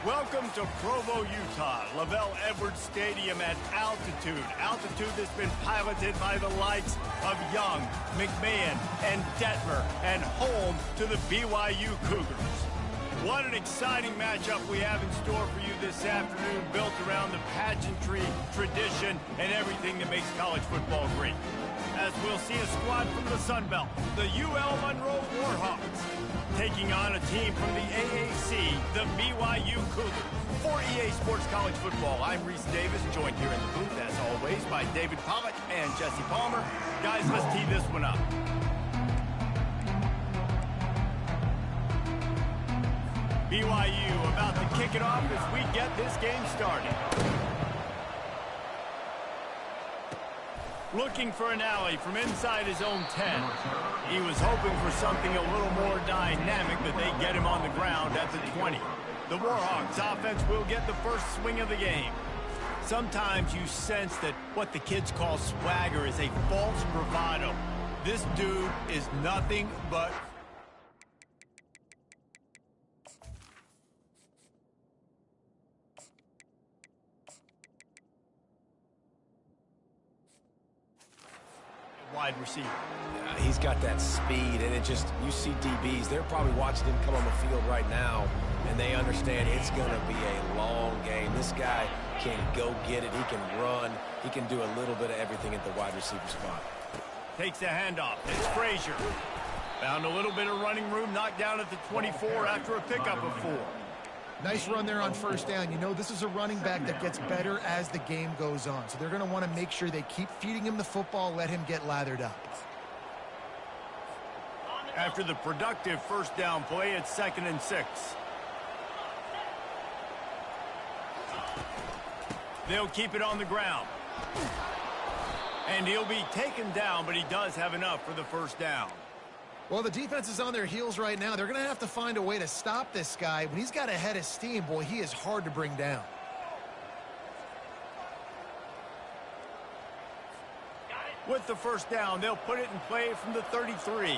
Welcome to Provo, Utah, Lavelle Edwards Stadium at altitude. Altitude that's been piloted by the likes of Young, McMahon, and Detmer, and home to the BYU Cougars. What an exciting matchup we have in store for you this afternoon, built around the pageantry, tradition, and everything that makes college football great. As we'll see a squad from the Sun Belt, the UL Monroe Warhawks, taking on a team from the AAC, the BYU Cougars. For EA Sports College Football, I'm Reese Davis, joined here in the booth, as always, by David Pollack and Jesse Palmer. Guys, let's tee this one up. BYU about to kick it off as we get this game started. Looking for an alley from inside his own 10. He was hoping for something a little more dynamic, but they get him on the ground at the 20. The Warhawks offense will get the first swing of the game. Sometimes you sense that what the kids call swagger is a false bravado. This dude is nothing but... wide receiver. Yeah, he's got that speed, and it just, you see DBs, they're probably watching him come on the field right now, and they understand it's going to be a long game. This guy can go get it. He can run. He can do a little bit of everything at the wide receiver spot. Takes the handoff. It's Frazier. Found a little bit of running room, knocked down at the 24 after a pickup of 4. Nice run there on first down. You know, this is a running back that gets better as the game goes on. So they're going to want to make sure they keep feeding him the football, let him get lathered up. After the productive first down play, it's 2nd and 6. They'll keep it on the ground. And he'll be taken down, but he does have enough for the first down. Well, the defense is on their heels right now. They're going to have to find a way to stop this guy. When he's got a head of steam, boy, he is hard to bring down. With the first down, they'll put it in play from the 33.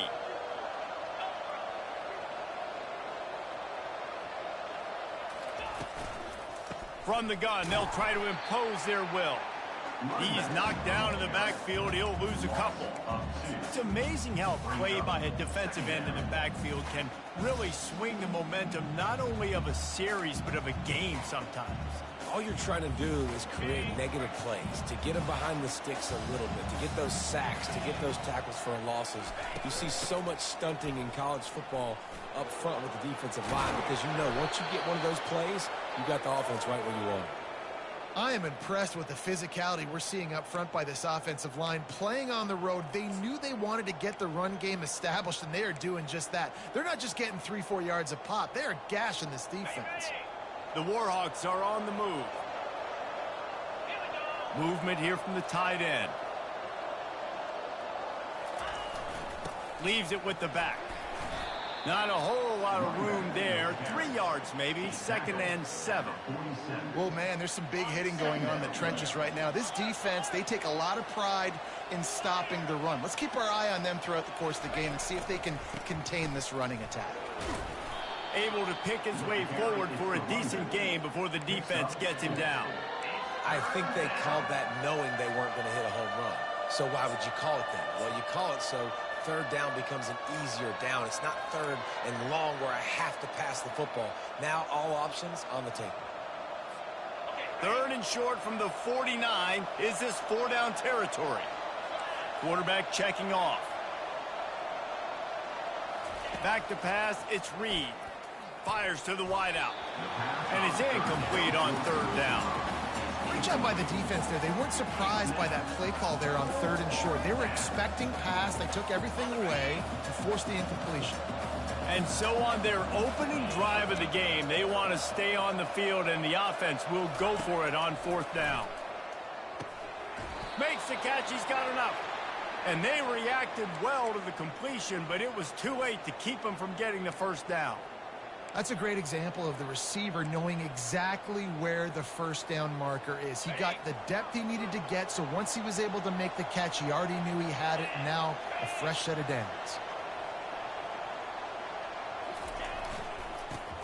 From the gun, they'll try to impose their will. He's knocked down in the backfield. He'll lose a couple. It's amazing how play by a defensive end in the backfield can really swing the momentum not only of a series but of a game sometimes. All you're trying to do is create negative plays, to get them behind the sticks a little bit, to get those sacks, to get those tackles for losses. You see so much stunting in college football up front with the defensive line because you know once you get one of those plays, you got the offense right where you want it. I am impressed with the physicality we're seeing up front by this offensive line. Playing on the road, they knew they wanted to get the run game established, and they are doing just that. They're not just getting 3-4 yards a pop. They are gashing this defense. The Warhawks are on the move. Movement here from the tight end. Leaves it with the back. Not a whole lot of room there. 3 yards maybe. 2nd and 7. Well, man, there's some big hitting going on in the trenches right now. This defense, they take a lot of pride in stopping the run. Let's keep our eye on them throughout the course of the game and see if they can contain this running attack. Able to pick his way forward for a decent game before the defense gets him down. I think they called that knowing they weren't going to hit a home run. So why would you call it that? Well, you call it so third down becomes an easier down. It's not third and long where I have to pass the football. Now all options on the table. 3rd and short from the 49. Is this 4-down territory? Quarterback checking off. Back to pass, it's Reed. Fires to the wideout. And it's incomplete on 3rd down. Great job by the defense there. They weren't surprised by that play call there on 3rd and short. They were expecting pass. They took everything away and forced the incompletion. And so on their opening drive of the game, they want to stay on the field, and the offense will go for it on 4th down. Makes the catch. He's got enough. And they reacted well to the completion, but it was too late to keep them from getting the first down. That's a great example of the receiver knowing exactly where the first down marker is. He got the depth he needed to get, so once he was able to make the catch, he already knew he had it, and now a fresh set of downs.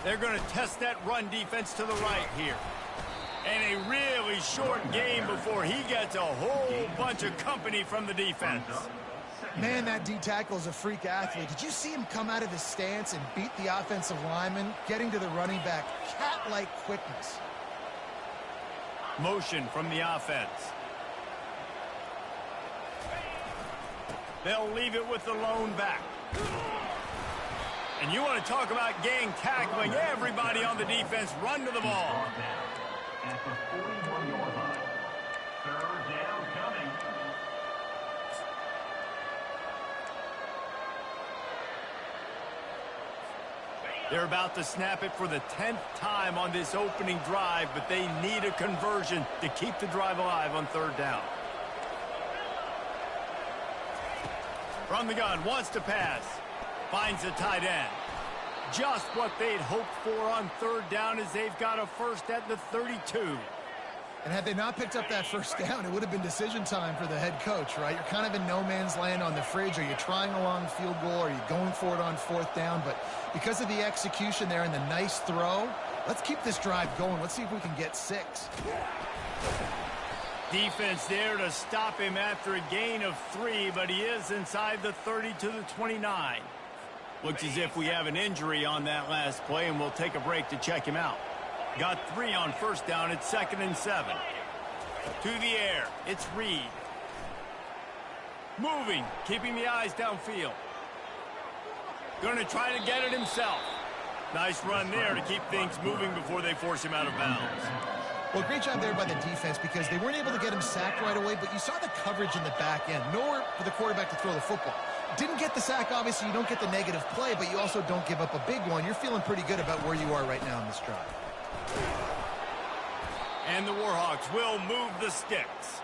They're going to test that run defense to the right here. And a really short game before he gets a whole bunch of company from the defense. Man, that D-tackle is a freak athlete. Did you see him come out of his stance and beat the offensive lineman, getting to the running back? Cat-like quickness. Motion from the offense. They'll leave it with the lone back. And you want to talk about gang tackling. Everybody on the defense run to the ball. At the 41-yard line. Third down coming. They're about to snap it for the 10th time on this opening drive, but they need a conversion to keep the drive alive on third down. From the gun, wants to pass. Finds a tight end. Just what they'd hoped for on third down as they've got a first at the 32. And had they not picked up that first down, it would have been decision time for the head coach, right? You're kind of in no man's land on the fridge. Are you trying a long field goal? Are you going for it on fourth down? But because of the execution there and the nice throw, let's keep this drive going. Let's see if we can get 6. Defense there to stop him after a gain of 3, but he is inside the 30 to the 29. Looks as if we have an injury on that last play, and we'll take a break to check him out. Got 3 on first down. It's 2nd and 7. To the air. It's Reed. Moving. Keeping the eyes downfield. Going to try to get it himself. Nice run there to keep things moving before they force him out of bounds. Well, great job there by the defense because they weren't able to get him sacked right away, but you saw the coverage in the back end. Nowhere for the quarterback to throw the football. Didn't get the sack, obviously. You don't get the negative play, but you also don't give up a big one. You're feeling pretty good about where you are right now in this drive. And the Warhawks will move the sticks.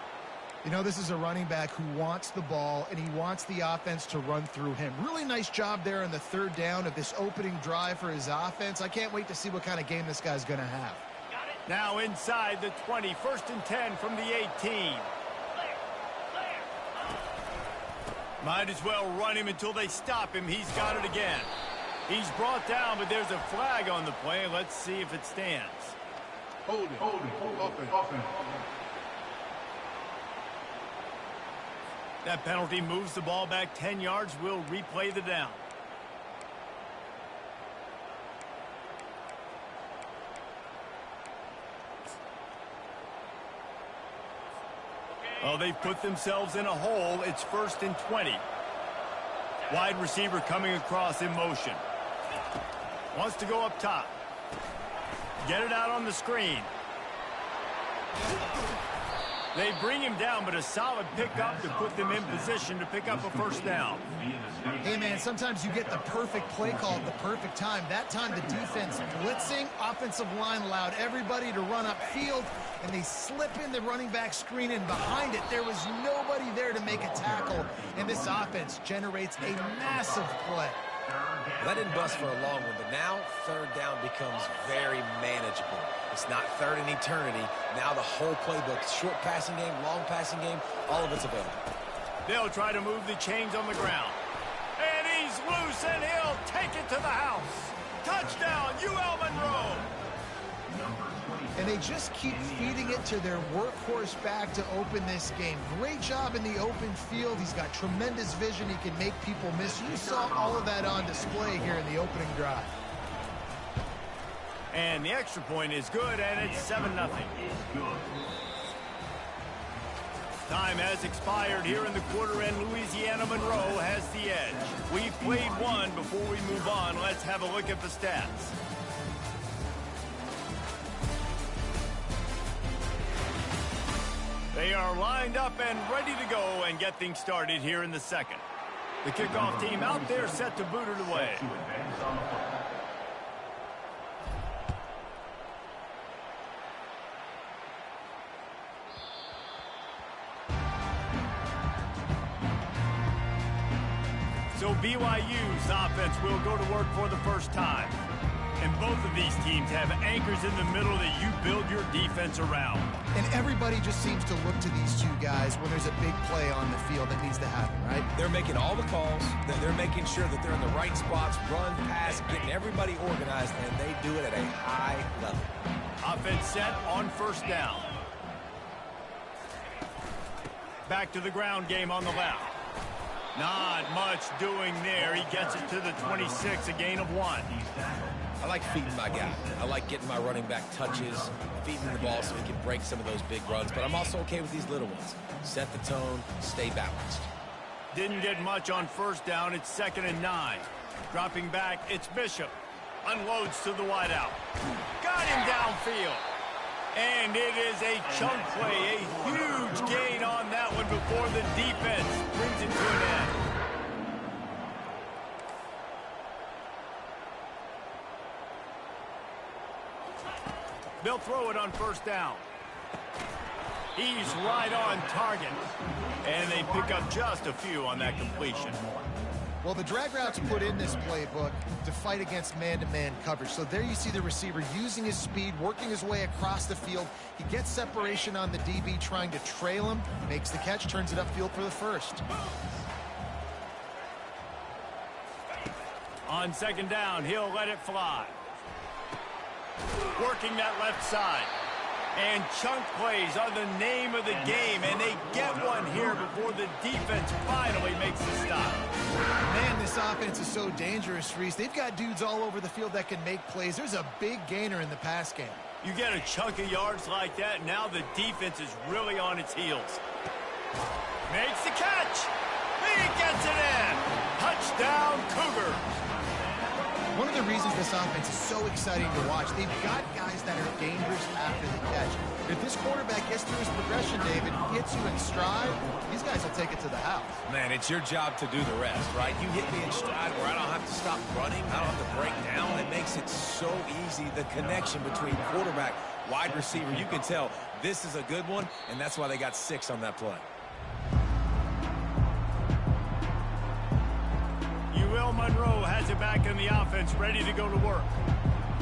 You know, this is a running back who wants the ball, and he wants the offense to run through him. Really nice job there on the third down of this opening drive for his offense. I can't wait to see what kind of game this guy's going to have. Now inside the 20, 1st and 10 from the 18. Might as well run him until they stop him. He's got it again. He's brought down, but there's a flag on the play. Let's see if it stands. Hold it. That penalty moves the ball back 10 yards. We'll replay the down. Oh, they've put themselves in a hole. It's 1st and 20. Wide receiver coming across in motion. Wants to go up top. Get it out on the screen. They bring him down, but a solid pickup to put them in position to pick up a first down. Hey, man, sometimes you get the perfect play call at the perfect time. That time the defense blitzing, offensive line allowed everybody to run upfield, and they slip in the running back screen, and behind it there was nobody there to make a tackle, and this offense generates a massive play. That didn't bust for a long one, but now third down becomes very manageable. It's not third in eternity. Now the whole playbook, short passing game, long passing game, all of it's available. They'll try to move the chains on the ground. And he's loose, and he'll take it to the house. Touchdown, UL Monroe. And they just keep feeding it to their workhorse back to open this game. Great job in the open field. He's got tremendous vision. He can make people miss. You saw all of that on display here in the opening drive. And the extra point is good, and it's 7-0. Time has expired here in the quarter, and Louisiana Monroe has the edge. We've played one. Before we move on, let's have a look at the stats. They are lined up and ready to go and get things started here in the second. The kickoff team out there set to boot it away. So BYU's offense will go to work for the first time. And both of these teams have anchors in the middle that you build your defense around. And everybody just seems to look to these two guys when there's a big play on the field that needs to happen, right? They're making all the calls. They're making sure that they're in the right spots, run, pass, getting everybody organized, and they do it at a high level. Offense set on first down. Back to the ground game on the left. Not much doing there. He gets it to the 26, a gain of 1. I like feeding my guy. I like getting my running back touches, feeding the ball so he can break some of those big runs, but I'm also okay with these little ones. Set the tone, stay balanced. Didn't get much on first down. It's 2nd and 9. Dropping back, it's Bishop. Unloads to the wideout. Got him downfield. And it is a chunk play, a huge gain on that one before the defense brings it to an end. They'll throw it on first down. He's right on target. And they pick up just a few on that completion. Well, the drag routes put in this playbook to fight against man-to-man coverage. So there you see the receiver using his speed, working his way across the field. He gets separation on the DB, trying to trail him, makes the catch, turns it upfield for the first. On 2nd down, he'll let it fly. Working that left side. And chunk plays are the name of the game, and they get one here before the defense finally makes the stop. Man, this offense is so dangerous, Reese. They've got dudes all over the field that can make plays. There's a big gainer in the pass game. You get a chunk of yards like that, now the defense is really on its heels. Makes the catch. He gets it in. Touchdown, Cougars. One of the reasons this offense is so exciting to watch, they've got guys that are dangerous after the catch. If this quarterback gets through his progression, David, hits you in stride, these guys will take it to the house. Man, it's your job to do the rest, right? You hit me in stride where I don't have to stop running. I don't have to break down. It makes it so easy. The connection between quarterback, wide receiver, you can tell this is a good one, and that's why they got 6 on that play. UL Monroe has it back in the offense, ready to go to work.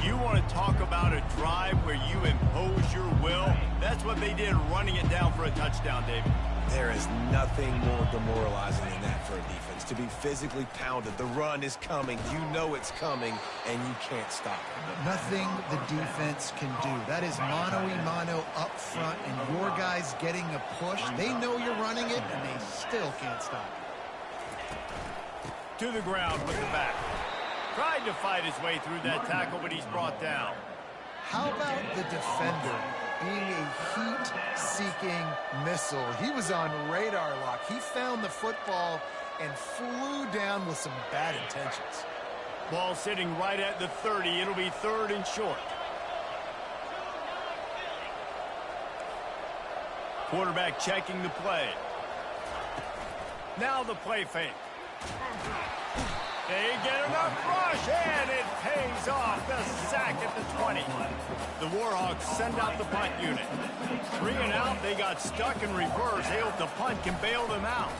You want to talk about a drive where you impose your will? That's what they did, running it down for a touchdown, David. There is nothing more demoralizing than that for a defense, to be physically pounded. The run is coming. You know it's coming, and you can't stop it. Nothing the defense can do. That is mano-a-mano up front, and your guys getting a push. They know you're running it, and they still can't stop it. To the ground with the back. Tried to fight his way through that tackle, but he's brought down. How about the defender being a heat-seeking missile? He was on radar lock. He found the football and flew down with some bad intentions. Ball sitting right at the 30. It'll be 3rd and short. Quarterback checking the play. Now the play fake. They get enough rush, and it pays off. The sack at the 20. The Warhawks send out the punt unit. 3 and out, they got stuck in reverse. They hope the punt can bail them out.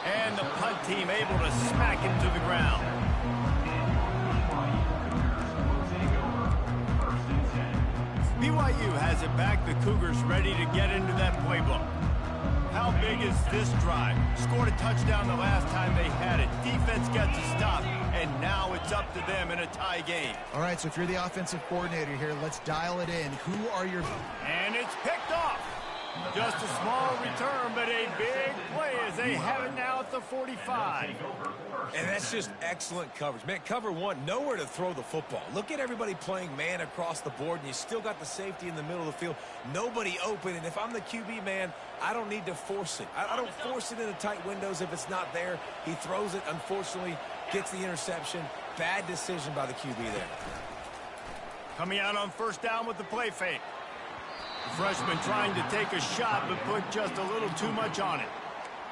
And the punt team able to smack it to the ground. BYU has it back. The Cougars ready to get into that playbook. How big is this drive? Scored a touchdown the last time they had it. Defense gets a stop, and now it's up to them in a tie game. All right, so if you're the offensive coordinator here, let's dial it in. Who are your... And it's picked off. Just a small return, but a big play as they have it now at the 45. And that's just excellent coverage. Man, cover 1, nowhere to throw the football. Look at everybody playing man across the board, and you still got the safety in the middle of the field. Nobody open, and if I'm the QB, man, I don't need to force it. I don't force it into tight windows if it's not there. He throws it, unfortunately, gets the interception. Bad decision by the QB there. Coming out on first down with the play fake. The freshman trying to take a shot, but put just a little too much on it.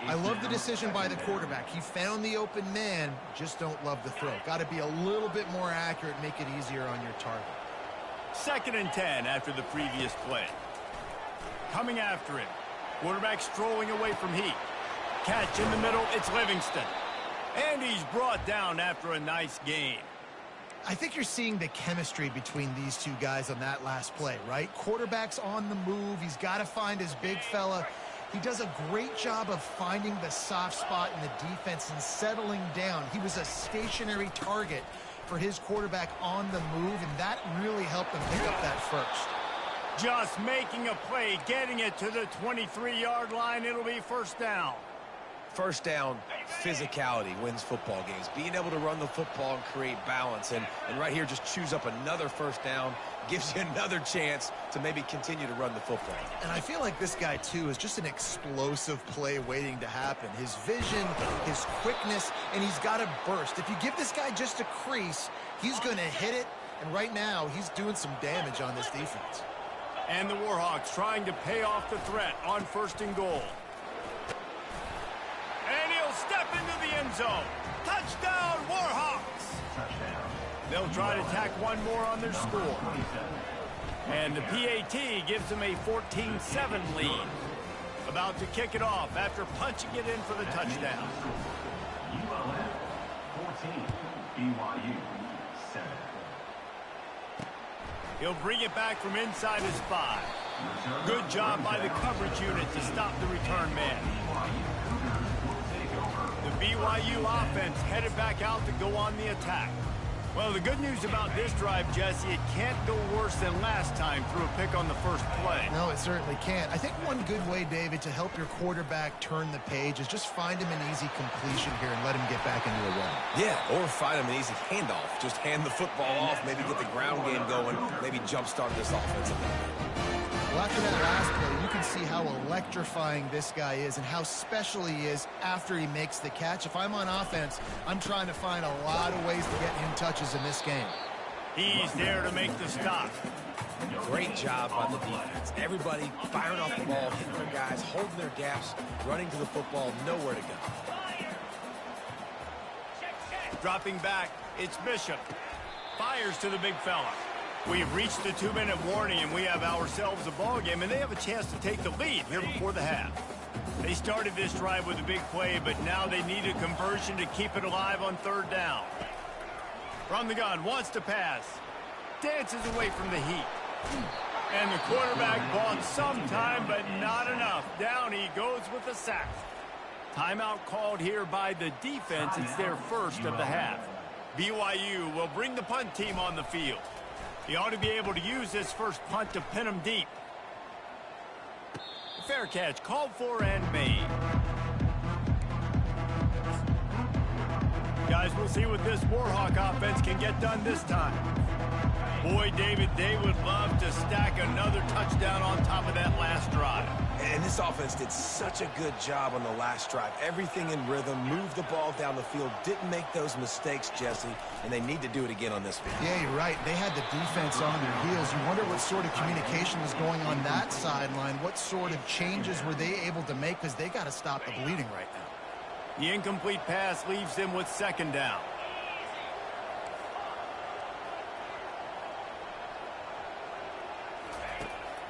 I love the decision by the quarterback. He found the open man, just don't love the throw. Got to be a little bit more accurate, make it easier on your target. 2nd and 10 after the previous play. Coming after him. Quarterback strolling away from heat. catch in the middle. It's Livingston. And he's brought down after a nice gain. I think you're seeing the chemistry between these two guys on that last play, right? Quarterback's on the move. He's got to find his big fella. He does a great job of finding the soft spot in the defense and settling down. He was a stationary target for his quarterback on the move, and that really helped him pick up that first. Just making a play, getting it to the 23-yard line. It'll be first down. First down, physicality wins football games. Being able to run the football and create balance. And right here, just choose up another first down. Gives you another chance to maybe continue to run the football. And I feel like this guy, too, is just an explosive play waiting to happen. His vision, his quickness, and he's got a burst. If you give this guy just a crease, he's going to hit it. And right now, he's doing some damage on this defense. And the Warhawks trying to pay off the threat on first and goal. And he'll step into the end zone. Touchdown, Warhawks! Touchdown. They'll try to tack one more on their score. And the PAT gives them a 14-7 lead. About to kick it off after punching it in for the touchdown. ULM 14, BYU 7. He'll bring it back from inside his 5. Good job by the coverage unit to stop the return man. The BYU offense headed back out to go on the attack. Well, the good news about this drive, Jesse, it can't go worse than last time through a pick on the first play. No, it certainly can't. I think one good way, David, to help your quarterback turn the page is just find him an easy completion here and let him get back into a run. Yeah, or find him an easy handoff. Just hand the football off, maybe get the ground game going, maybe jumpstart this offense a little bit. Well, after that last play, you can see how electrifying this guy is and how special he is after he makes the catch. If I'm on offense, I'm trying to find a lot of ways to get him touches in this game. He's there to make the stop. Great job by the defense. Everybody firing off the ball, hitting their guys, holding their gaps, running to the football, nowhere to go. Dropping back, it's Bishop. Fires to the big fella. We've reached the 2-minute warning, and we have ourselves a ball game, and they have a chance to take the lead here before the half. They started this drive with a big play, but now they need a conversion to keep it alive on third down. From the gun, wants to pass. Dances away from the heat. And the quarterback bought some time, but not enough. Down he goes with the sack. Timeout called here by the defense. It's their first of the half. BYU will bring the punt team on the field. He ought to be able to use this first punt to pin him deep. Fair catch called for and made. Guys, we'll see what this Warhawk offense can get done this time. Boy, David, they would love to stack another touchdown on top of that last drive. And this offense did such a good job on the last drive. Everything in rhythm, moved the ball down the field, didn't make those mistakes, Jesse, and they need to do it again on this field. Yeah, you're right. They had the defense on their heels. You wonder what sort of communication was going on that sideline. What sort of changes were they able to make, because they got to stop the bleeding right now. The incomplete pass leaves them with second down.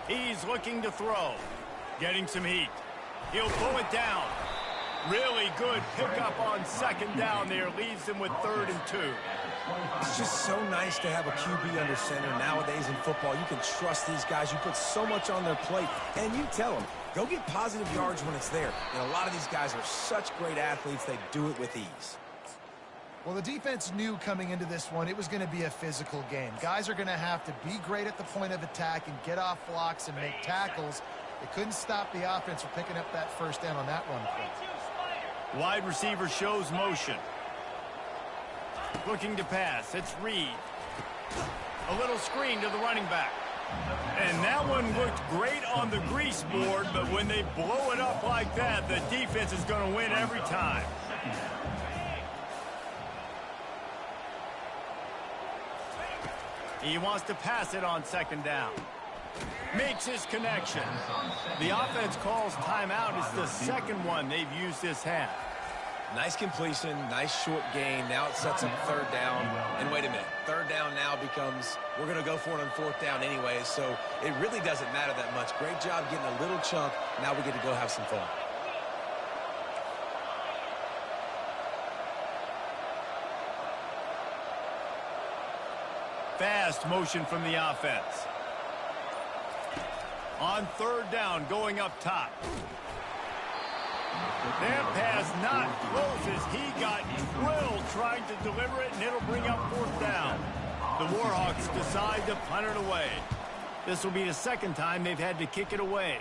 He's looking to throw. Getting some heat. He'll pull it down. Really good pickup on second down there. Leaves them with 3rd and 2. It's just so nice to have a QB under center nowadays in football. You can trust these guys. You put so much on their plate, and you tell them, go get positive yards when it's there. And a lot of these guys are such great athletes, they do it with ease. Well, the defense knew coming into this one it was going to be a physical game. Guys are going to have to be great at the point of attack and get off blocks and make tackles. They couldn't stop the offense from picking up that first down on that run play. Wide receiver shows motion. Looking to pass. It's Reed. A little screen to the running back. And that one looked great on the grease board, but when they blow it up like that, the defense is going to win every time. He wants to pass it on second down. Makes his connection. The offense calls timeout. It's the second one they've used this half. Nice completion, nice short gain. Now it sets up third down. And wait a minute, third down now becomes, we're going to go for it on fourth down anyway, so it really doesn't matter that much. Great job getting a little chunk. Now we get to go have some fun. fast motion from the offense. On third down, going up top. That pass not close as he got drilled trying to deliver it, and it'll bring up fourth down. The Warhawks decide to punt it away. This will be the second time they've had to kick it away.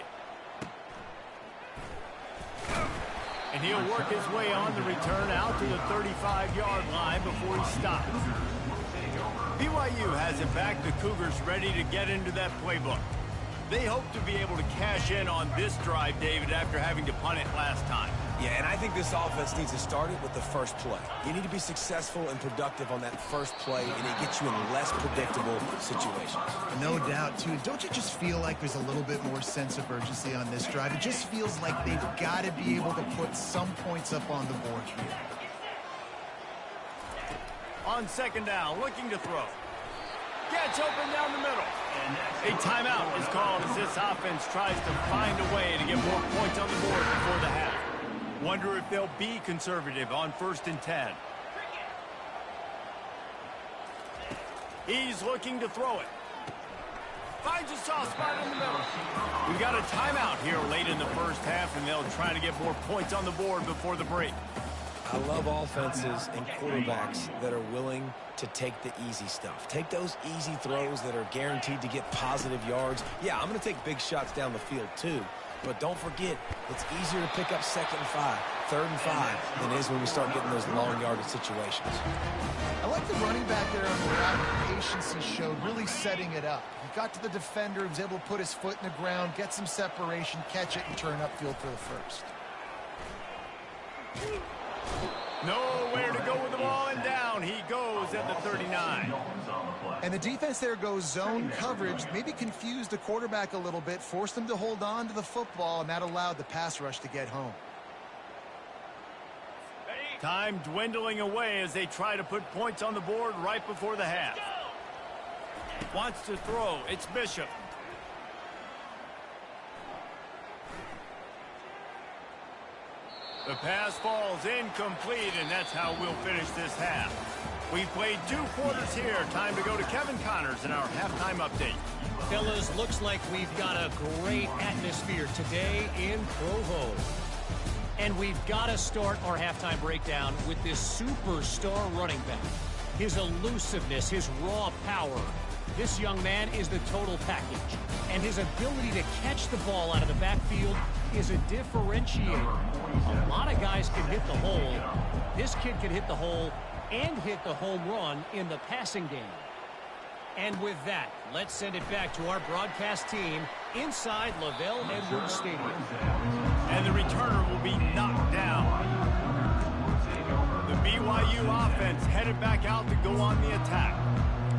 And he'll work his way on the return out to the 35-yard line before he stops. BYU has it back. The Cougars ready to get into that playbook. They hope to be able to cash in on this drive, David, after having to punt it last time. Yeah, and I think this offense needs to start it with the first play. You need to be successful and productive on that first play, and it gets you in less predictable situations. No doubt, too. Don't you just feel like there's a little bit more sense of urgency on this drive? It just feels like they've got to be able to put some points up on the board here. On second down, looking to throw. Gets open down the middle. A timeout is called as this offense tries to find a way to get more points on the board before the half. Wonder if they'll be conservative on 1st and 10. He's looking to throw it. Finds a soft spot in the middle. We've got a timeout here late in the first half, and they'll try to get more points on the board before the break. I love offenses and quarterbacks that are willing to take the easy stuff. Take those easy throws that are guaranteed to get positive yards. Yeah, I'm going to take big shots down the field too. But don't forget, it's easier to pick up 2nd and 5, 3rd and 5 than it is when we start getting those long yardage situations. I like the running back there on the route. The patience he showed, really setting it up. He got to the defender, was able to put his foot in the ground, get some separation, catch it, and turn upfield for the first. Nowhere to go with the ball, and down he goes at the 39. And the defense there goes zone coverage, maybe confused the quarterback a little bit, forced him to hold on to the football, and that allowed the pass rush to get home. Time dwindling away as they try to put points on the board right before the half. Wants to throw. It's Bishop. The pass falls incomplete, and that's how we'll finish this half. We've played 2 quarters here. Time to go to Kevin Connors in our halftime update. Fellas, looks like we've got a great atmosphere today in Provo. And we've got to start our halftime breakdown with this superstar running back. His elusiveness, his raw power. This young man is the total package. And his ability to catch the ball out of the backfield is a differentiator. A lot of guys can hit the hole. This kid can hit the hole and hit the home run in the passing game. And with that, let's send it back to our broadcast team inside LaVell Edwards Stadium. And the returner will be knocked down. The BYU offense headed back out to go on the attack.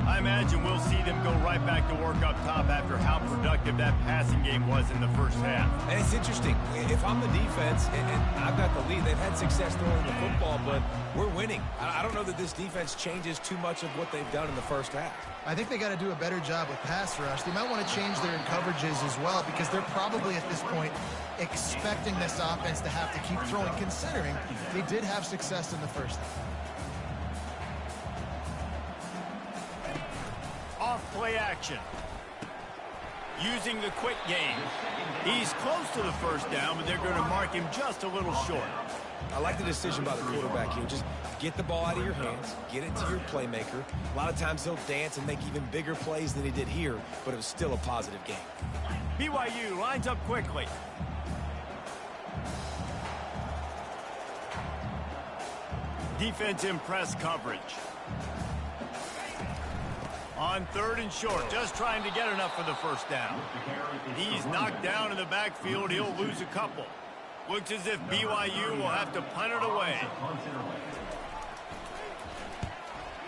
I imagine we'll see them go right back to work up top after how productive that passing game was in the first half. And it's interesting. If I'm the defense and I've got the lead, they've had success throwing the football, but we're winning. I don't know that this defense changes too much of what they've done in the first half. I think they got to do a better job with pass rush. They might want to change their coverages as well, because they're probably at this point expecting this offense to have to keep throwing, considering they did have success in the first half. Off play action. Using the quick game. He's close to the first down, but they're going to mark him just a little short. I like the decision by the quarterback here. Just get the ball out of your hands, get it to your playmaker. A lot of times he'll dance and make even bigger plays than he did here, but it was still a positive game. BYU lines up quickly. Defense in press coverage. On 3rd and short, just trying to get enough for the first down. He's knocked down in the backfield. He'll lose a couple. Looks as if BYU will have to punt it away.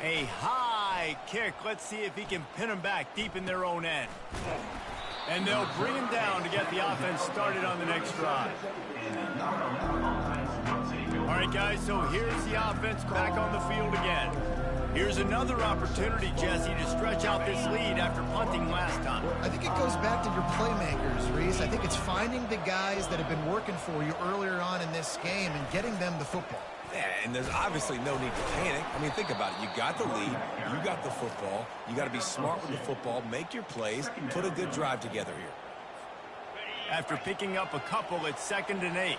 A high kick. Let's see if he can pin him back deep in their own end. And they'll bring him down to get the offense started on the next drive. All right, guys, so here's the offense back on the field again. Here's another opportunity, Jesse, to stretch out this lead after punting last time. I think it goes back to your playmakers, Reese. I think it's finding the guys that have been working for you earlier on in this game and getting them the football. Yeah, and there's obviously no need to panic. I mean, think about it. You got the lead. You got the football. You got to be smart with the football, make your plays, put a good drive together here. After picking up a couple, it's 2nd and 8.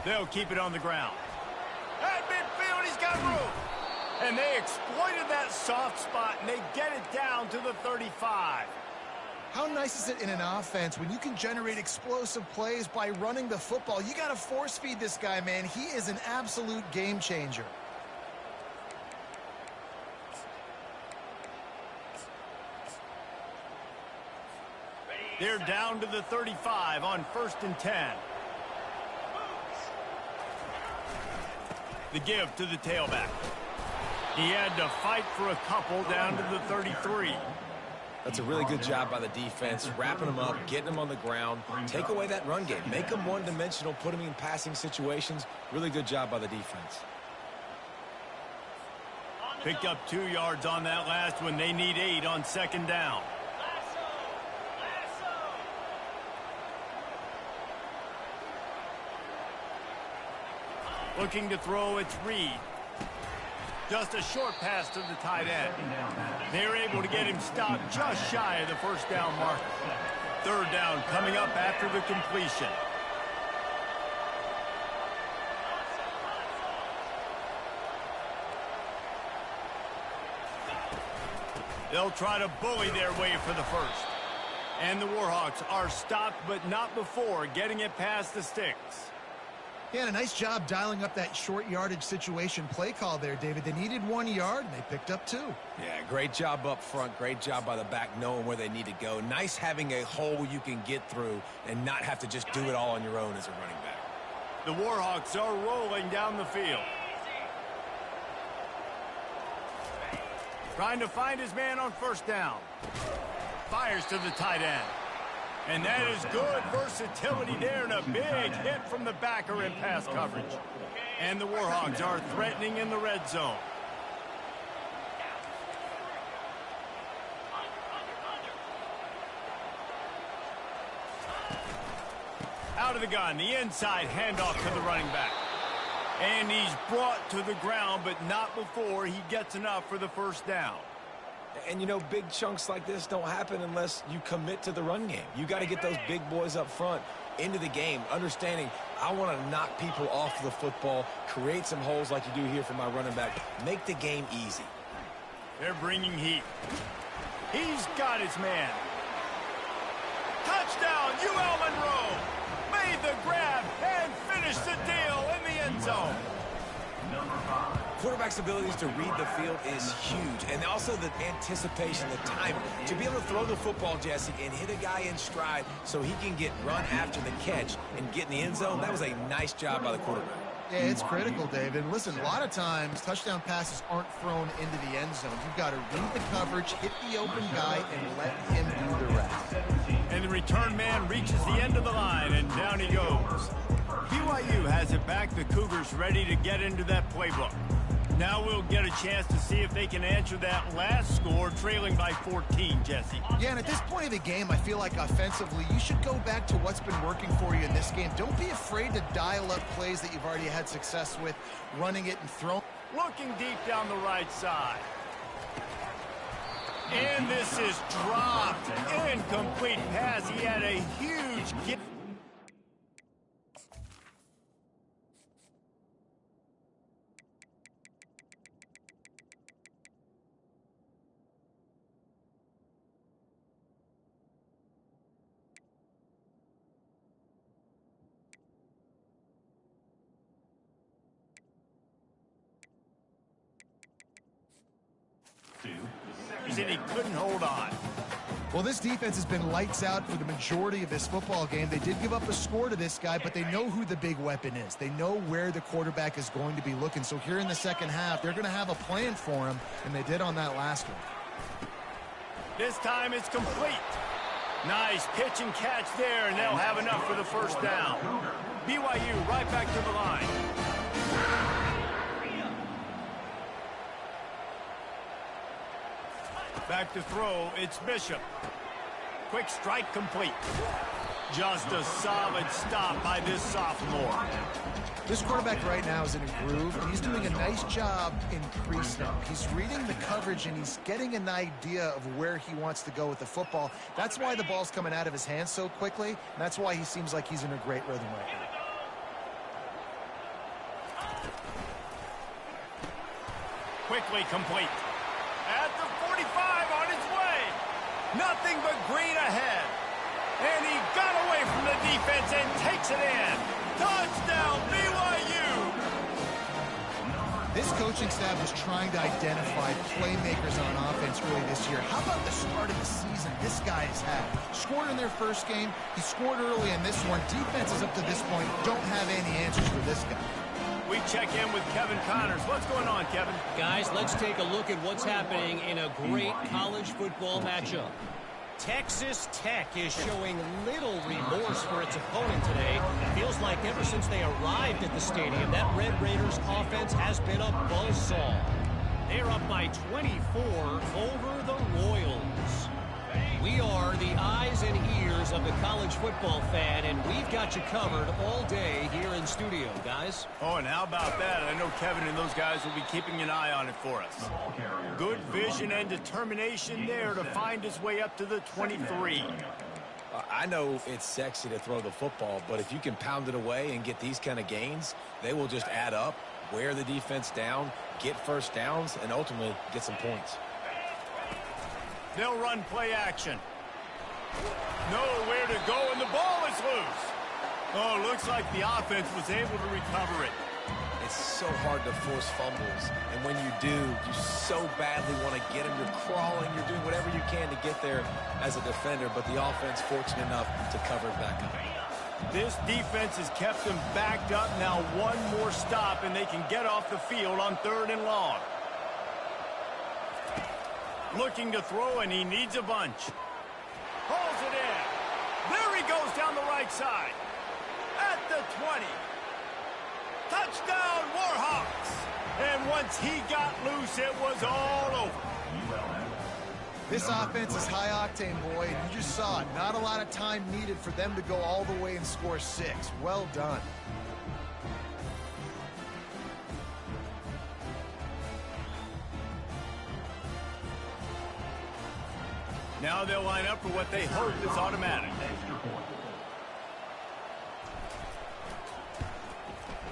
They'll keep it on the ground. At midfield, he's got room. And they exploited that soft spot, and they get it down to the 35. How nice is it in an offense when you can generate explosive plays by running the football? You got to force feed this guy, man. He is an absolute game changer. They're down to the 35 on 1st and 10. The give to the tailback. He had to fight for a couple down to the 33. That's a really good job by the defense, wrapping them up, getting them on the ground. Take away that run game. Make them one-dimensional, put them in passing situations. Really good job by the defense. Picked up 2 yards on that last one. They need 8 on 2nd down. Looking to throw, it's Reed. Just a short pass to the tight end. They're able to get him stopped just shy of the 1st down marker. 3rd down coming up after the completion. They'll try to bully their way for the 1st. And the Warhawks are stopped, but not before getting it past the sticks. Yeah, and a nice job dialing up that short yardage situation play call there, David. They needed 1 yard, and they picked up 2. Yeah, great job up front. Great job by the back knowing where they need to go. Nice having a hole you can get through and not have to just do it all on your own as a running back. The Warhawks are rolling down the field. Trying to find his man on 1st down. Fires to the tight end. And that is good versatility there and a big hit from the backer in pass coverage. And the Warhawks are threatening in the red zone. Out of the gun, the inside handoff to the running back. And he's brought to the ground, but not before he gets enough for the 1st down. And, you know, big chunks like this don't happen unless you commit to the run game. You got to get those big boys up front into the game, understanding I want to knock people off the football, create some holes like you do here for my running back, make the game easy. They're bringing heat. He's got his man. Touchdown, UL Monroe. Made the grab and finished the deal in the end zone. Quarterback's abilities to read the field is huge, and also the anticipation, the timing. To be able to throw the football, Jesse, and hit a guy in stride so he can get run after the catch and get in the end zone, that was a nice job by the quarterback. Yeah, it's critical, David. Listen, a lot of times touchdown passes aren't thrown into the end zone. You've got to read the coverage, hit the open guy, and let him do the rest. And the return man reaches the end of the line, and down he goes. BYU has it back. The Cougars ready to get into that playbook. Now we'll get a chance to see if they can answer that last score, trailing by 14, Jesse. Yeah, and at this point of the game, I feel like offensively, you should go back to what's been working for you in this game. Don't be afraid to dial up plays that you've already had success with, running it and throwing. Looking deep down the right side. And this is dropped. Incomplete pass. He had a huge get. And he couldn't hold on. Well, this defense has been lights out for the majority of this football game. They did give up a score to this guy, but they know who the big weapon is. They know where the quarterback is going to be looking. So here in the second half, they're going to have a plan for him, and they did on that last one. This time it's complete. Nice pitch and catch there, and they'll have enough for the 1st down. BYU right back to the line. Back to throw, it's Bishop. Quick strike complete. Just a solid stop by this sophomore. This quarterback right now is in a groove, and he's doing a nice job in pre-snap. He's reading the coverage, and he's getting an idea of where he wants to go with the football. That's why the ball's coming out of his hands so quickly, and that's why he seems like he's in a great rhythm right now. Quickly complete. At the 45 on his way. Nothing but green ahead. And he got away from the defense and takes it in. Touchdown, BYU! This coaching staff was trying to identify playmakers on offense early this year. How about the start of the season this guy has had? Scored in their first game. He scored early in this one. Defenses up to this point don't have any answers for this guy. We check in with Kevin Connors. What's going on, Kevin? Guys, let's take a look at what's happening in a great college football matchup. Texas Tech is showing little remorse for its opponent today. Feels like ever since they arrived at the stadium, that Red Raiders offense has been a buzzsaw. They're up by 24 over the Royals. We are the eyes and ears of the college football fan, and we've got you covered all day here in studio, guys. Oh, and how about that? I know Kevin and those guys will be keeping an eye on it for us. Good vision and determination there to find his way up to the 23. I know it's sexy to throw the football, but if you can pound it away and get these kind of gains, they will just add up, wear the defense down, get first downs, and ultimately get some points. They'll run play action. Nowhere to go, and the ball is loose. Oh, looks like the offense was able to recover it. It's so hard to force fumbles, and when you do, you so badly want to get them. You're crawling, you're doing whatever you can to get there as a defender, but the offense fortunate enough to cover it back up. This defense has kept them backed up. Now one more stop, and they can get off the field on 3rd and long. Looking to throw, and he needs a bunch. Pulls it in. There he goes down the right side. At the 20. Touchdown, Warhawks. And once he got loose, it was all over. This offense is high octane, boy, and you just saw it. Not a lot of time needed for them to go all the way and score 6. Well done. Now they'll line up for what they hope is automatic.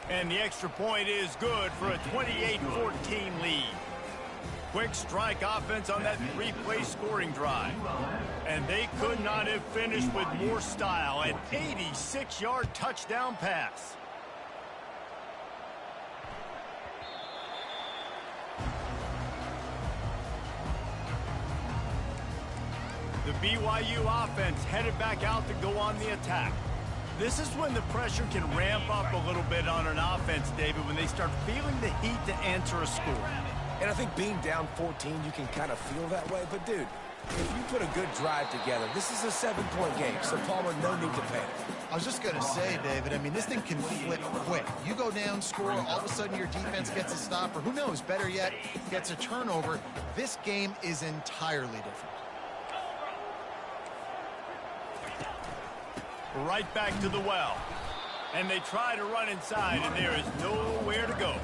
And the extra point is good for a 28-14 lead. Quick strike offense on that 3-play scoring drive. And they could not have finished with more style. An 86-yard touchdown pass. The BYU offense headed back out to go on the attack. This is when the pressure can ramp up a little bit on an offense, David, when they start feeling the heat to answer a score. And I think being down 14, you can kind of feel that way. But, dude, if you put a good drive together, this is a 7-point game. So, Palmer, no need to panic. I was just going to say, David, I mean, this thing can flip quick. You go down, score, all of a sudden your defense gets a stop, or who knows, better yet, gets a turnover. This game is entirely different. Right back to the well. And they try to run inside, and there is nowhere to go.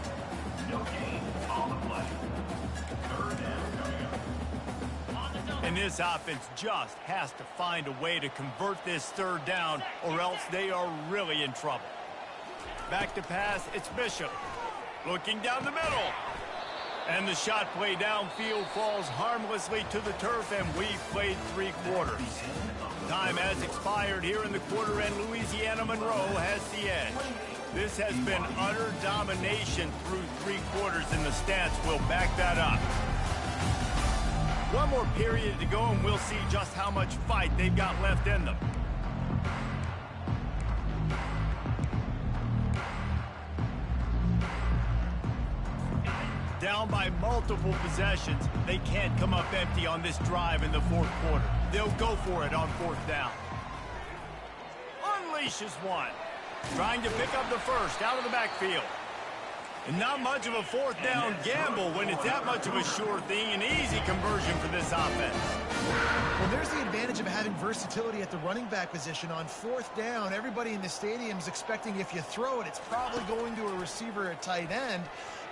And this offense just has to find a way to convert this 3rd down, or else they are really in trouble. Back to pass, it's Bishop. Looking down the middle. And the shot play downfield falls harmlessly to the turf, and we've played 3 quarters. Time has expired here in the quarter, and Louisiana Monroe has the edge. This has been utter domination through 3 quarters, and the stats will back that up. One more period to go, and we'll see just how much fight they've got left in them. Down by multiple possessions, they can't come up empty on this drive in the 4th quarter. They'll go for it on 4th down. Unleashes one. Trying to pick up the first out of the backfield. And not much of a 4th down gamble when it's that much of a sure thing. An easy conversion for this offense. Well, there's the advantage advantage of having versatility at the running back position. On fourth down, everybody in the stadium is expecting if you throw it, it's probably going to a receiver at tight end.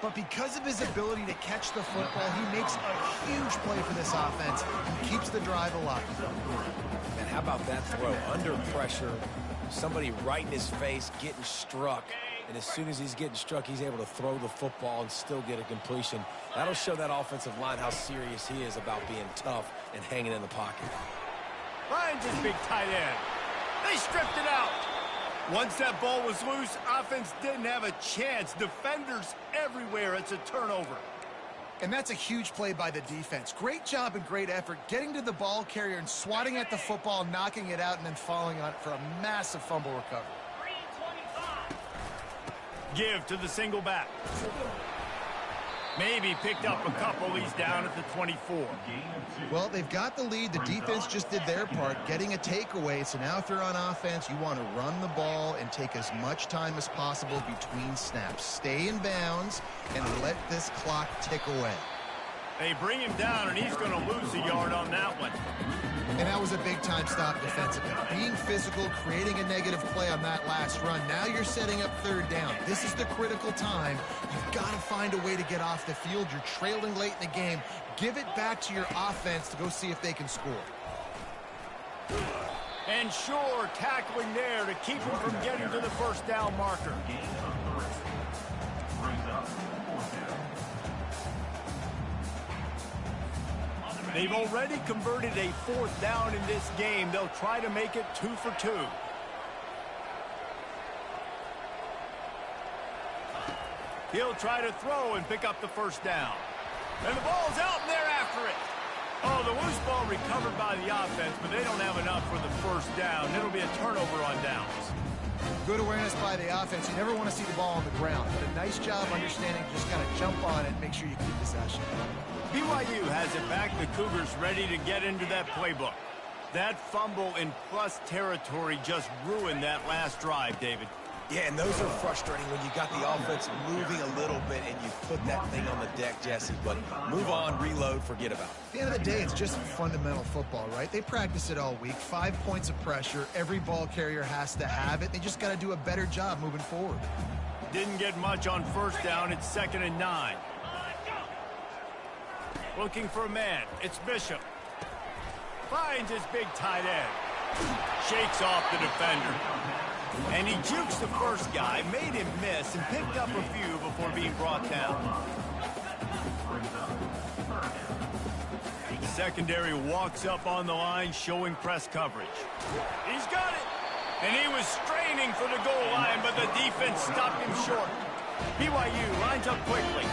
But because of his ability to catch the football, he makes a huge play for this offense and keeps the drive alive. And how about that throw? Under pressure, somebody right in his face, getting struck. And as soon as he's getting struck, he's able to throw the football and still get a completion. That'll show that offensive line how serious he is about being tough and hanging in the pocket. Finds his big tight end. They stripped it out. Once that ball was loose, offense didn't have a chance. Defenders everywhere. It's a turnover. And that's a huge play by the defense. Great job and great effort getting to the ball carrier and swatting at the football, knocking it out, and then falling on it for a massive fumble recovery. Give to the single back. Maybe picked up a couple. He's down at the 24. Well, they've got the lead. The defense just did their part, getting a takeaway. So now if they're on offense, you want to run the ball and take as much time as possible between snaps. Stay in bounds and let this clock tick away. They bring him down, and he's going to lose a yard on that one. And that was a big-time stop defensively. Being physical, creating a negative play on that last run. Now you're setting up third down. This is the critical time. You've got to find a way to get off the field. You're trailing late in the game. Give it back to your offense to go see if they can score. And sure, tackling there to keep him from getting to the first down marker. They've already converted a fourth down in this game. They'll try to make it 2 for 2. He'll try to throw and pick up the first down. And the ball's out, and they're after it. Oh, the loose ball recovered by the offense, but they don't have enough for the first down. It'll be a turnover on downs. Good awareness by the offense. You never want to see the ball on the ground, but a nice job understanding just kind of jump on it and make sure you keep possession. BYU has it back. The Cougars ready to get into that playbook. That fumble in plus territory just ruined that last drive, David. Yeah, and those are frustrating when you got the offense moving a little bit and you put that thing on the deck, Jesse. But move on, reload, forget about it. At the end of the day, it's just fundamental football, right? They practice it all week. 5 points of pressure. Every ball carrier has to have it. They just got to do a better job moving forward. Didn't get much on first down. It's 2nd and 9. Looking for a man. It's Bishop. Finds his big tight end. Shakes off the defender. And he jukes the first guy, made him miss, and picked up a few before being brought down. The secondary walks up on the line, showing press coverage. He's got it. And he was straining for the goal line, but the defense stopped him short. BYU lines up quickly.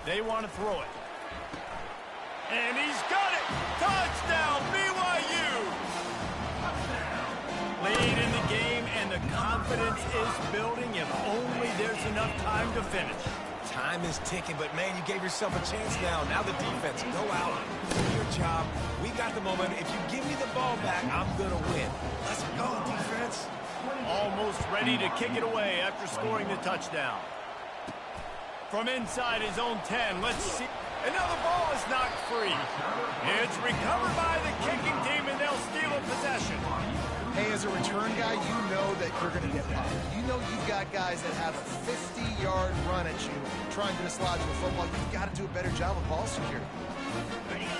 They want to throw it. And he's got it! Touchdown, BYU! Lead in the game, and the confidence is building if only there's enough time to finish. Time is ticking, but, man, you gave yourself a chance now. Now the defense, go out, do your job. We got the momentum. If you give me the ball back, I'm going to win. Let's go, defense. Almost ready to kick it away after scoring the touchdown. From inside his own 10, let's see. Another ball is knocked free. It's recovered by the kicking team, and they'll steal a possession. Hey, as a return guy, you know that you're going to get popped. You know you've got guys that have a 50-yard run at you trying to dislodge the football. You've got to do a better job of ball security.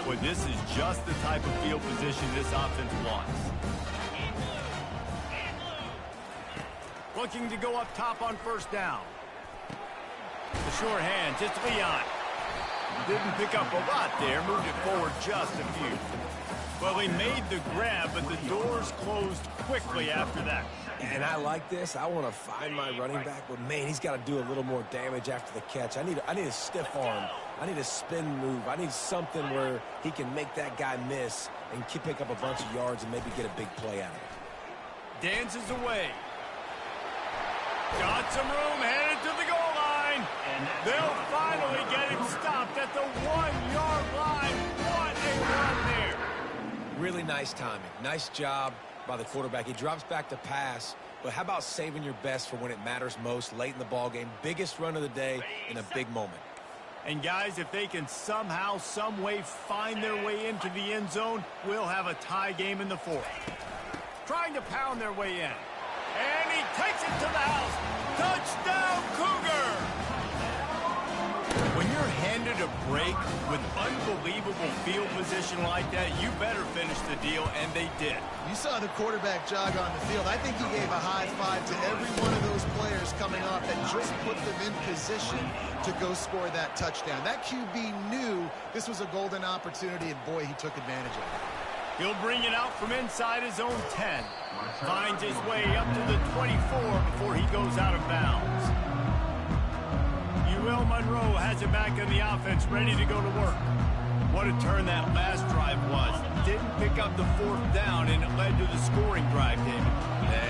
Well, this is just the type of field position this offense wants. Looking to go up top on first down. The short hands, it's Leon. Didn't pick up a lot there, moved it forward just a few. Well, he made the grab, but the doors closed quickly after that. And I like this. I want to find my running back, but, man, he's got to do a little more damage after the catch. I need a stiff arm. I need a spin move. I need something where he can make that guy miss and pick up a bunch of yards and maybe get a big play out of it. Dances away. Got some room, headed to the goal line. They'll finally get him stopped at the 1-yard line. What a run there. Really nice timing. Nice job by the quarterback. He drops back to pass, but how about saving your best for when it matters most, late in the ball game, biggest run of the day in a big moment? And guys, if they can somehow, some way find their way into the end zone, we'll have a tie game in the fourth. Trying to pound their way in. And he takes it to the house. Touchdown, Cougar! When you're handed a break with unbelievable field position like that, you better finish the deal, and they did. You saw the quarterback jog on the field. I think he gave a high five to every one of those players coming off that just put them in position to go score that touchdown. That QB knew this was a golden opportunity, and boy, he took advantage of it. He'll bring it out from inside his own 10. Finds his way up to the 24 before he goes out of bounds. Will Monroe has it back in the offense, ready to go to work. What a turn that last drive was. Didn't pick up the fourth down, and it led to the scoring drive, David.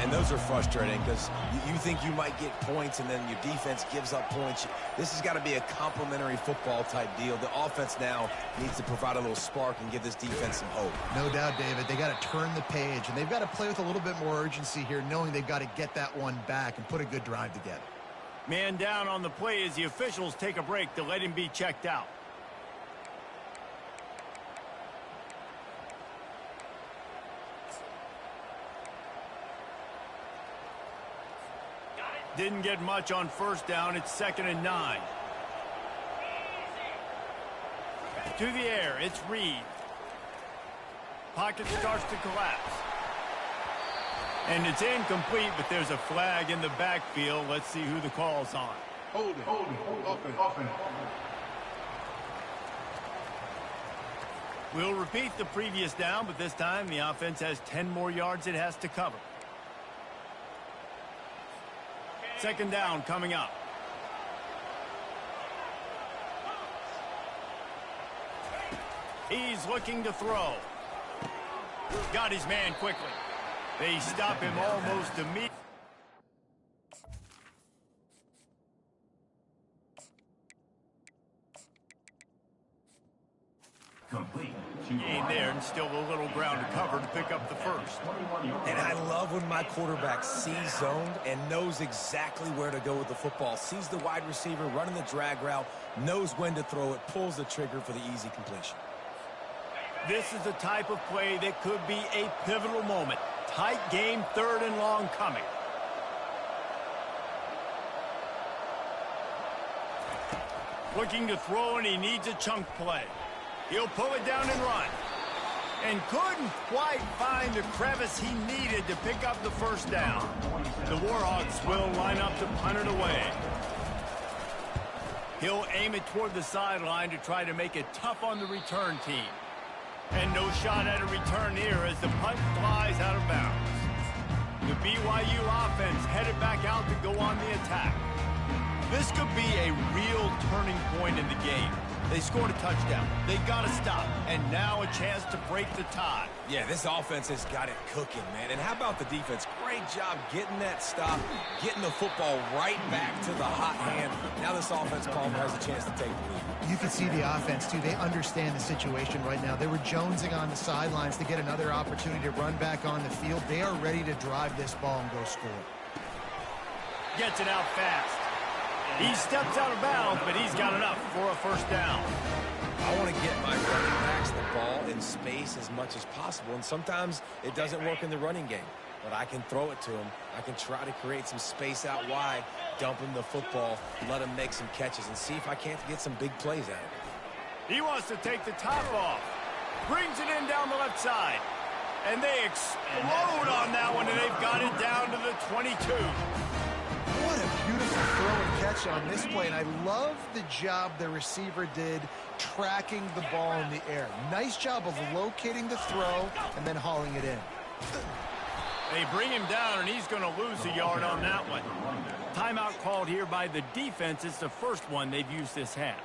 And those are frustrating because you think you might get points, and then your defense gives up points. This has got to be a complimentary football type deal. The offense now needs to provide a little spark and give this defense some hope. No doubt, David. They got to turn the page, and they've got to play with a little bit more urgency here, knowing they've got to get that one back and put a good drive together. Man down on the play as the officials take a break to let him be checked out. Didn't get much on first down. It's 2nd and 9. To the air, it's Reed. Pocket starts to collapse. And it's incomplete, but there's a flag in the backfield. Let's see who the call's on. Hold it. Offense. We'll repeat the previous down, but this time the offense has 10 more yards it has to cover. 2nd down coming up. He's looking to throw. Got his man quickly. They stop him almost immediately. Complete. Gain there, and still a little ground to cover to pick up the first. And I love when my quarterback sees zoned and knows exactly where to go with the football. Sees the wide receiver running the drag route, knows when to throw it, pulls the trigger for the easy completion. This is the type of play that could be a pivotal moment. Tight game, 3rd and long coming. Looking to throw, and he needs a chunk play. He'll pull it down and run. And couldn't quite find the crevice he needed to pick up the first down. The Warhawks will line up to punt it away. He'll aim it toward the sideline to try to make it tough on the return team. And no shot at a return here as the punt flies out of bounds. The BYU offense headed back out to go on the attack. This could be a real turning point in the game. They scored a touchdown. They got to stop. And now a chance to break the tie. Yeah, this offense has got it cooking, man. And how about the defense? Great job getting that stop, getting the football right back to the hot hand. Now this offense, Palmer, has a chance to take the lead. You can see the offense, too. They understand the situation right now. They were jonesing on the sidelines to get another opportunity to run back on the field. They are ready to drive this ball and go score. Gets it out fast. He steps out of bounds, but he's got enough for a first down. I want to get my running backs the ball in space as much as possible, and sometimes it doesn't work in the running game. But I can throw it to him. I can try to create some space out wide, dump him the football, let him make some catches, and see if I can't get some big plays out of it. He wants to take the top off. Brings it in down the left side. And they explode on that one, and they've got it down to the 22. What a beautiful throw and catch on this play, and I love the job the receiver did tracking the ball in the air. Nice job of locating the throw and then hauling it in. They bring him down, and he's going to lose a yard on that one. Timeout called here by the defense. It's the first one they've used this half.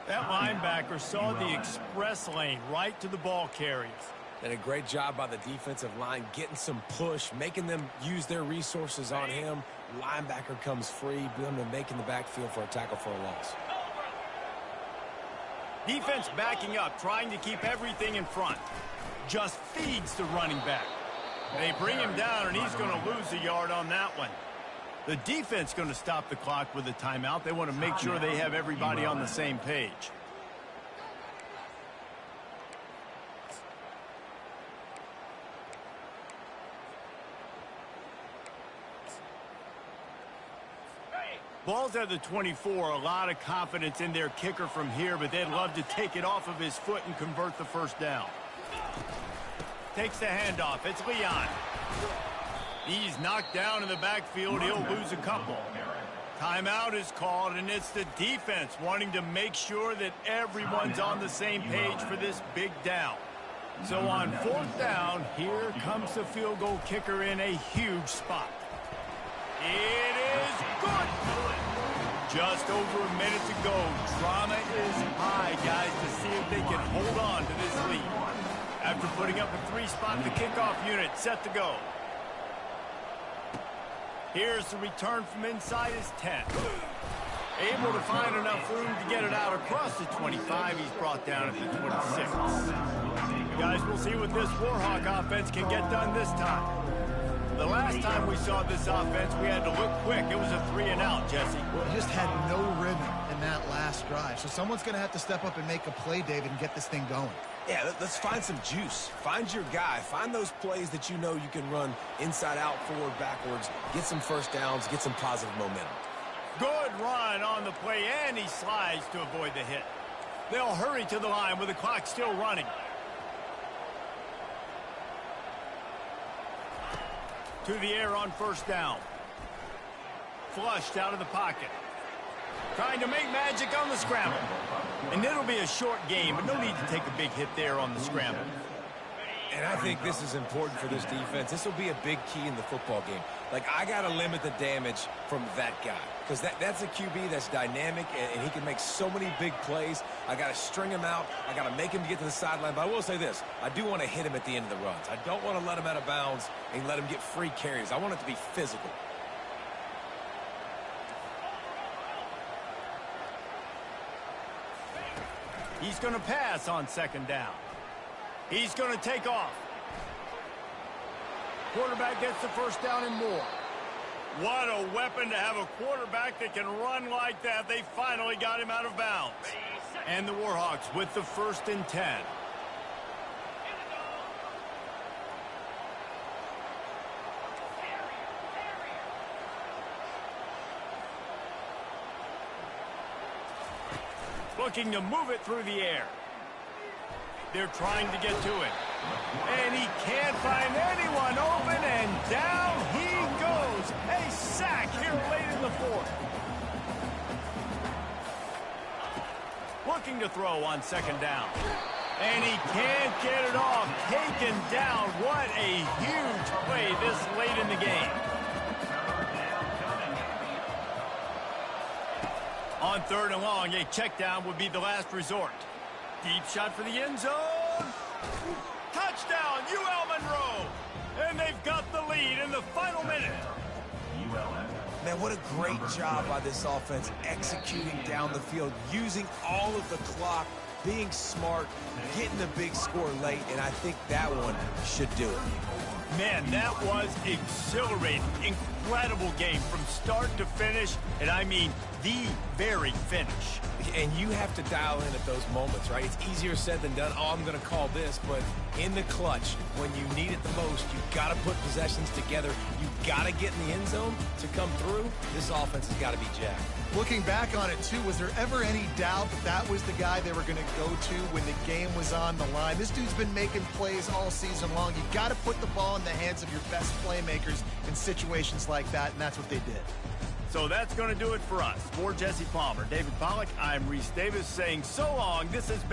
That linebacker saw the express lane right to the ball carriers. And a great job by the defensive line getting some push, making them use their resources on him. Linebacker comes free, them to making the backfield for a tackle for a loss. Defense backing up, trying to keep everything in front. Just feeds the running back. They bring him down, and he's going to lose a yard on that one. The defense going to stop the clock with a timeout. They want to make sure they have everybody on the same page. Ball's at the 24. A lot of confidence in their kicker from here, but they'd love to take it off of his foot and convert the first down. Takes the handoff. It's Leon. He's knocked down in the backfield. He'll lose a couple. Timeout is called, and it's the defense wanting to make sure that everyone's on the same page for this big down. So on fourth down, here comes the field goal kicker in a huge spot. It is good. Just over a minute to go. Drama is high, guys, to see if they can hold on to this lead. After putting up a 3-spot, the kickoff unit set to go. Here's the return from inside his 10. Able to find enough room to get it out across the 25. He's brought down at the 26. Guys, we'll see what this Warhawk offense can get done this time. The last time we saw this offense, we had to look quick. It was a 3-and-out, Jesse. Well, he just had no rhythm in that last drive. So someone's going to have to step up and make a play, David, and get this thing going. Yeah, let's find some juice. Find your guy. Find those plays that you know you can run inside out, forward, backwards. Get some first downs. Get some positive momentum. Good run on the play, and he slides to avoid the hit. They'll hurry to the line with the clock still running. To the air on first down. Flushed out of the pocket. Trying to make magic on the scramble. And it'll be a short game, but no need to take a big hit there on the scramble. And I think this is important for this defense. This will be a big key in the football game. Like, I got to limit the damage from that guy. Because that's a QB that's dynamic, and he can make so many big plays. I got to string him out. I got to make him get to the sideline. But I will say this. I do want to hit him at the end of the runs. I don't want to let him out of bounds and let him get free carries. I want it to be physical. He's going to pass on second down. He's going to take off. Quarterback gets the first down and more. What a weapon to have a quarterback that can run like that. They finally got him out of bounds. And the Warhawks with the 1st and 10. Looking to move it through the air. They're trying to get to it. And he can't find anyone open, and down he goes. A sack here late in the 4th. Looking to throw on second down. And he can't get it off. Taken down. What a huge play this late in the game. On 3rd and long, a check down would be the last resort. Deep shot for the end zone. Touchdown, UL Monroe. And they've got the lead in the final minute. Man, what a great job by this offense executing down the field, using all of the clock, being smart, getting the big score late, and I think that one should do it. Man, that was exhilarating. Incredible game from start to finish, and I mean the very finish. And you have to dial in at those moments, right? It's easier said than done. Oh, I'm going to call this, but in the clutch, when you need it the most, you've got to put possessions together. You've got to get in the end zone to come through. This offense has got to be jacked. Looking back on it, too, was there ever any doubt that that was the guy they were going to go to when the game was on the line? This dude's been making plays all season long. You've got to put the ball in the hands of your best playmakers in situations like that, and that's what they did. So that's going to do it for us. For Jesse Palmer, David Pollack, I'm Reese Davis saying so long. This has been